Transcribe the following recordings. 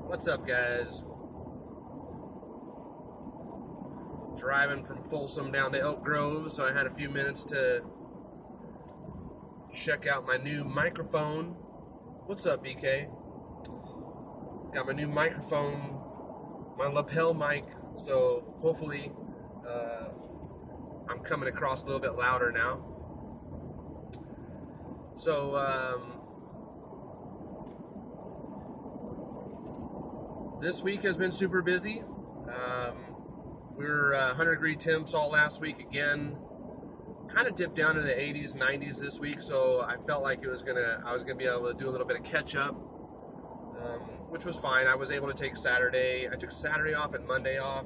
What's up, guys? Driving from Folsom down to Elk Grove, so I had a few minutes to check out my new microphone. What's up, BK? Got my new microphone, my lapel mic, so hopefully I'm coming across a little bit louder now. So, this week has been super busy. We were 100-degree temps all last week again. Kind of dipped down to the 80s, 90s this week, so I felt like I was gonna be able to do a little bit of catch up, which was fine. I was able to take Saturday. I took Saturday off and Monday off.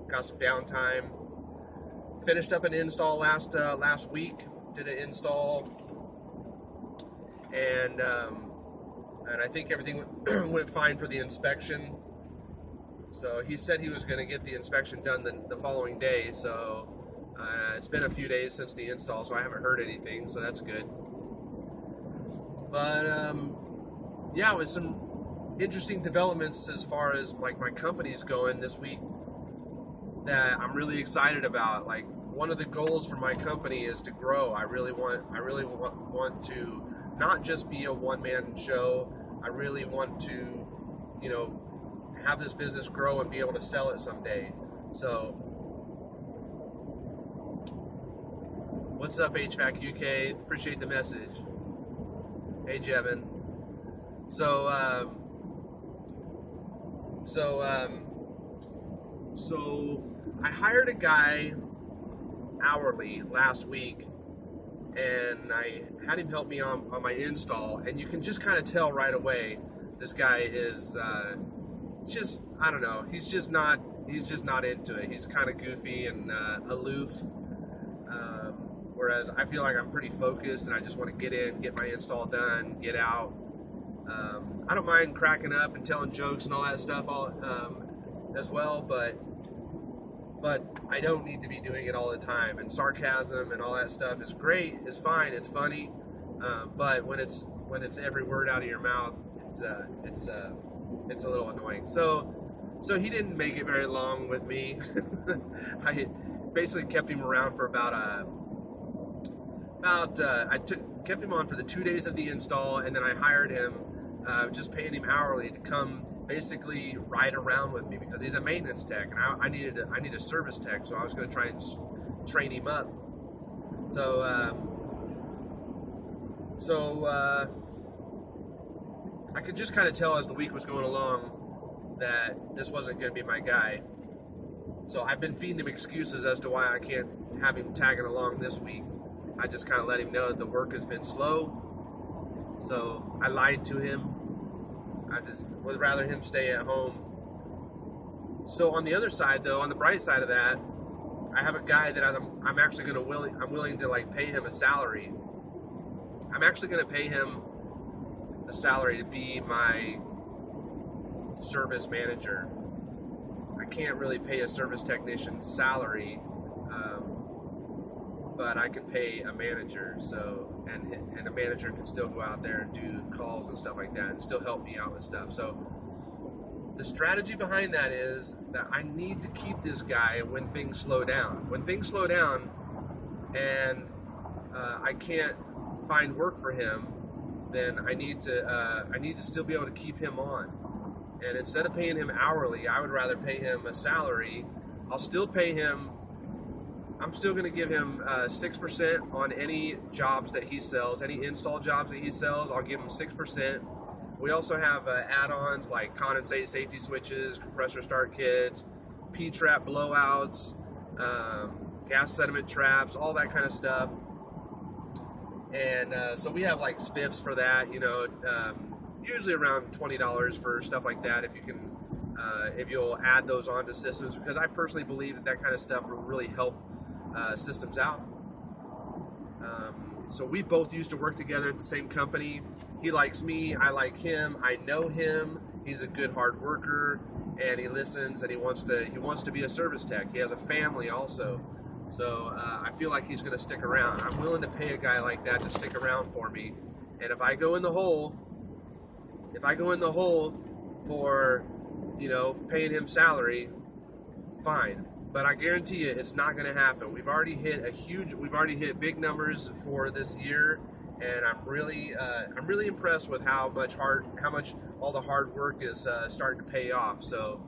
Got some downtime. Finished up an install last week. Did an install, and I think everything went fine for the inspection. So he said he was going to get the inspection done the following day. So it's been a few days since the install, so I haven't heard anything. So that's good. But yeah, with some interesting developments as far as like my company's going this week that I'm really excited about. Like, one of the goals for my company is to grow. I really want to not just be a one-man show. I really want to, have this business grow and be able to sell it someday. So, what's up, HVAC UK? Appreciate the message. Hey, Jevin. So I hired a guy hourly last week, and I had him help me on my install, and you can just kind of tell right away this guy is I don't know, he's just not into it. He's kind of goofy and aloof, whereas I feel like I'm pretty focused and I just want to get in, get my install done, get out. I don't mind cracking up and telling jokes and all that stuff as well, but I don't need to be doing it all the time. And sarcasm and all that stuff is great, it's fine, it's funny, but when it's every word out of your mouth, it's a little annoying. So he didn't make it very long with me. I basically kept him around for kept him on for the 2 days of the install, and then I hired him, just paying him hourly to come basically ride around with me because he's a maintenance tech, and I need a service tech, so I was going to try and train him up. So I could just kind of tell as the week was going along that this wasn't going to be my guy. So I've been feeding him excuses as to why I can't have him tagging along this week. I just kind of let him know that the work has been slow. So I lied to him. I just would rather him stay at home. So on the other side, though, on the bright side of that, I have a guy that I'm actually willing to like pay him a salary. I'm actually going to pay him a salary to be my service manager. I can't really pay a service technician salary, but I can pay a manager. So and a manager can still go out there and do calls and stuff like that and still help me out with stuff. So the strategy behind that is that I need to keep this guy when things slow down. When things slow down and I can't find work for him, then I need to still be able to keep him on. And instead of paying him hourly, I would rather pay him a salary. I'm still going to give him 6% on any jobs that he sells, any install jobs that he sells. I'll give him 6%. We also have add-ons like condensate safety switches, compressor start kits, P-trap blowouts, gas sediment traps, all that kind of stuff. And so we have like spiffs for that, usually around $20 for stuff like that. If you'll add those onto systems, because I personally believe that kind of stuff will really help systems out. So we both used to work together at the same company. He likes me, I like him, I know him. He's a good hard worker, and he listens, and he wants to be a service tech. He has a family also. So I feel like he's going to stick around. I'm willing to pay a guy like that to stick around for me. And if I go in the hole, for, paying him salary, fine. But I guarantee you, it's not going to happen. We've already hit big numbers for this year, and I'm really impressed with how much all the hard work is starting to pay off. So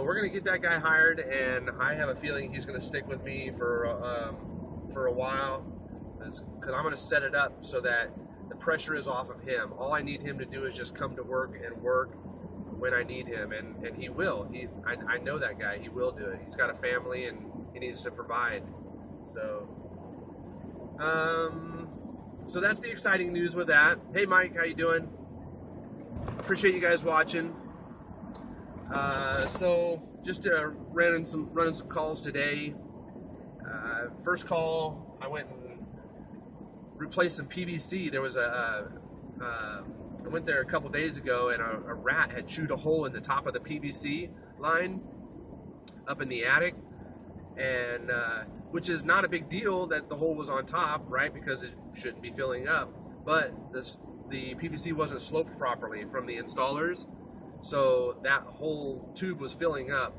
we're going to get that guy hired, and I have a feeling he's going to stick with me for a while, because I'm going to set it up so that the pressure is off of him. All I need him to do is just come to work and work when I need him, and he will. I know that guy. He will do it. He's got a family, and he needs to provide. So that's the exciting news with that. Hey, Mike, how you doing? Appreciate you guys watching. So just running some calls today. First call, I went and replaced some PVC. There was I went there a couple days ago, and a rat had chewed a hole in the top of the PVC line up in the attic, and which is not a big deal that the hole was on top, right? Because it shouldn't be filling up. But the PVC wasn't sloped properly from the installers, so that whole tube was filling up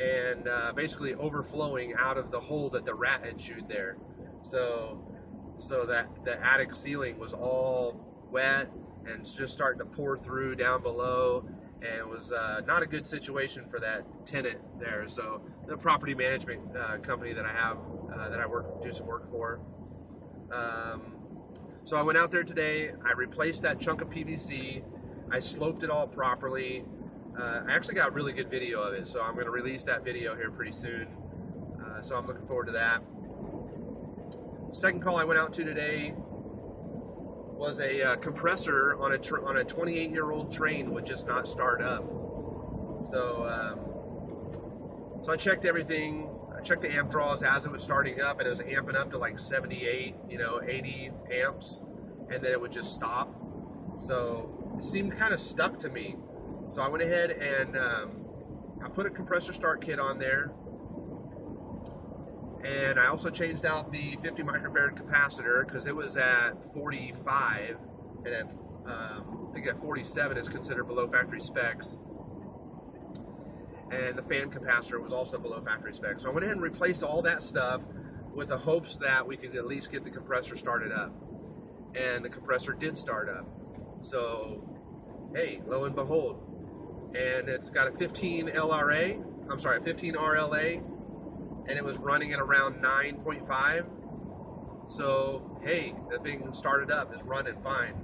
and basically overflowing out of the hole that the rat had chewed there. So that the attic ceiling was all wet and just starting to pour through down below, and it was not a good situation for that tenant there. So the property management company that I have, that I do some work for. So I went out there today, I replaced that chunk of PVC, I sloped it all properly. I actually got really good video of it, so I'm going to release that video here pretty soon. So I'm looking forward to that. Second call I went out to today was a compressor on a 28-year-old train would just not start up. So I checked everything. I checked the amp draws as it was starting up, and it was amping up to like 78, 80 amps, and then it would just stop. So it seemed kind of stuck to me. So I went ahead and I put a compressor start kit on there, and I also changed out the 50 microfarad capacitor because it was at 45, and at I think at 47 is considered below factory specs. And the fan capacitor was also below factory specs. So I went ahead and replaced all that stuff with the hopes that we could at least get the compressor started up. And the compressor did start up. So, hey, lo and behold. And it's got a 15 RLA, and it was running at around 9.5. So, hey, the thing started up, it's running fine.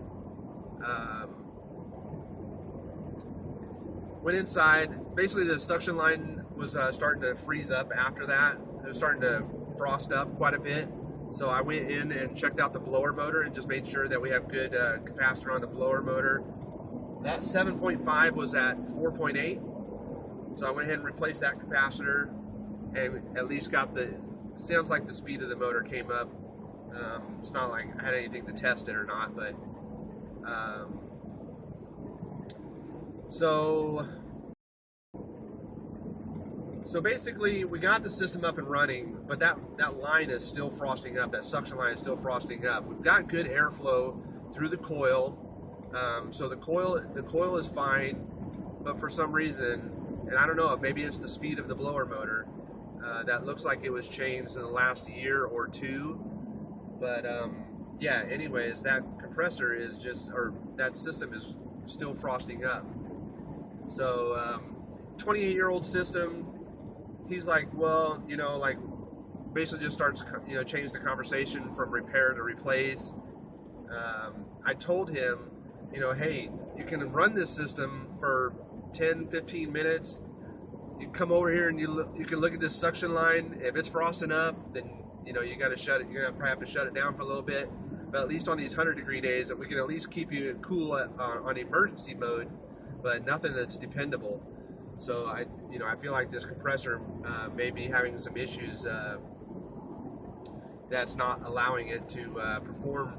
Went inside. Basically, the suction line was starting to freeze up after that. It was starting to frost up quite a bit. So I went in and checked out the blower motor and just made sure that we have good capacitor on the blower motor. That 7.5 was at 4.8. So I went ahead and replaced that capacitor, and at least got sounds like the speed of the motor came up. It's not like I had anything to test it or not, but so basically we got the system up and running, but that line is still frosting up. That suction line is still frosting up. We've got good airflow through the coil, so the coil is fine, but for some reason, and I don't know, maybe it's the speed of the blower motor, that looks like it was changed in the last year or two. But yeah, anyways, that compressor is that system is still frosting up. So 28-year-old system. He's like, well, like basically just starts, change the conversation from repair to replace. I told him, hey, you can run this system for 10, 15 minutes. You come over here and you can look at this suction line. If it's frosting up, then you got to shut it. You're gonna probably have to shut it down for a little bit. But at least on these 100-degree days, we can at least keep you cool on emergency mode, but nothing that's dependable. So I feel like this compressor may be having some issues that's not allowing it to perform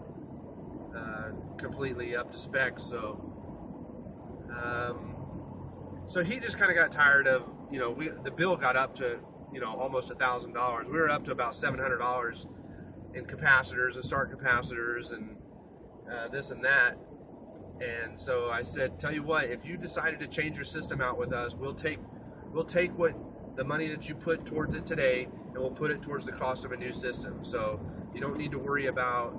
completely up to spec. So he just kind of got tired of, the bill got up to, almost $1,000. We were up to about $700 in capacitors and start capacitors and this and that. And so I said, tell you what, if you decided to change your system out with us, we'll take what the money that you put towards it today, and we'll put it towards the cost of a new system. So you don't need to worry about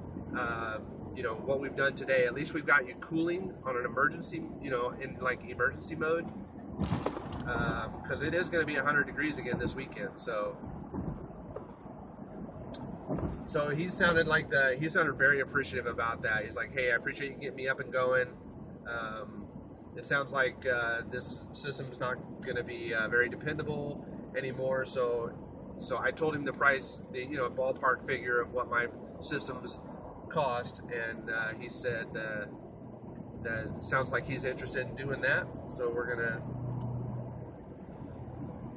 what we've done today. At least we've got you cooling on an emergency, in like emergency mode, because it is going to be 100 degrees again this weekend. So he sounded very appreciative about that. He's like, hey, I appreciate you getting me up and going. It sounds like this system's not going to be very dependable anymore. So I told him the price, the ballpark figure of what my systems cost, and he said that it sounds like he's interested in doing that. So we're gonna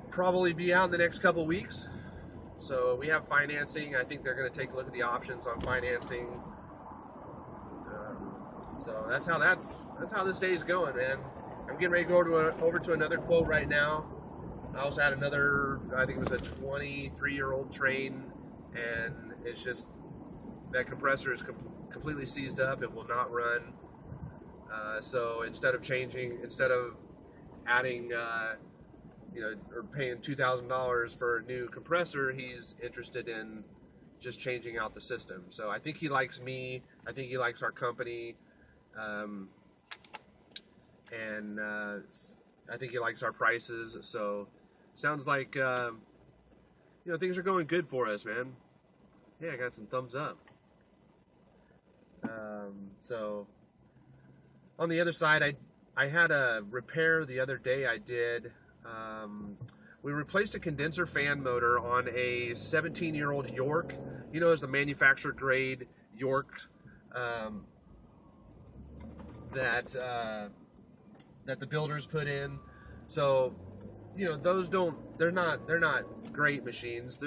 probably be out in the next couple weeks. So we have financing. I think they're going to take a look at the options on financing. So that's how this day's going, man. I'm getting ready to go over to another quote right now. I also had another, I think it was a 23-year-old train, and it's just that compressor is completely seized up. It will not run. So instead of adding or paying $2,000 for a new compressor, he's interested in just changing out the system. So I think he likes me. I think he likes our company. And I think he likes our prices. So sounds like, things are going good for us, man. Yeah, I got some thumbs up. So on the other side, I had a repair the other day I did. We replaced a condenser fan motor on a 17-year-old York. It's the manufacturer grade York that the builders put in. So, those they're not great machines.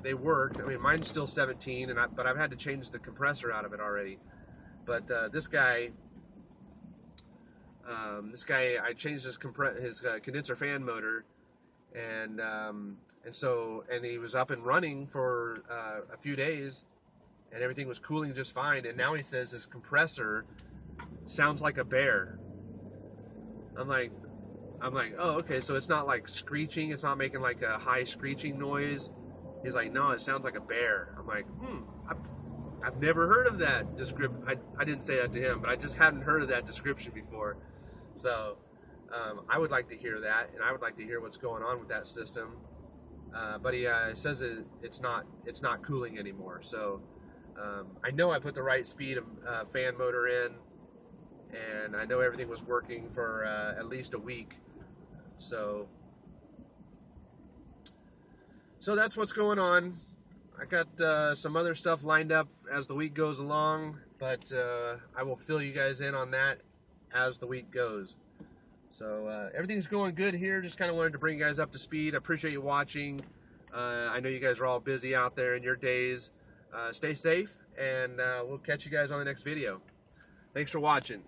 They work. I mean, mine's still 17, but I've had to change the compressor out of it already. But this guy, I changed his condenser fan motor, and he was up and running for a few days, and everything was cooling just fine. And now he says his compressor sounds like a bear. I'm like, oh, okay, so it's not like screeching. It's not making like a high screeching noise. He's like, no, it sounds like a bear. I'm like, I've never heard of that description. I didn't say that to him, but I just hadn't heard of that description before. So I would like to hear that, and I would like to hear what's going on with that system. But he says it's not cooling anymore. So I know I put the right speed of fan motor in, and I know everything was working for at least a week. So that's what's going on. I got some other stuff lined up as the week goes along, but I will fill you guys in on that as the week goes. So everything's going good here. Just kind of wanted to bring you guys up to speed. I appreciate you watching. I know you guys are all busy out there in your days. Stay safe, and we'll catch you guys on the next video. Thanks for watching.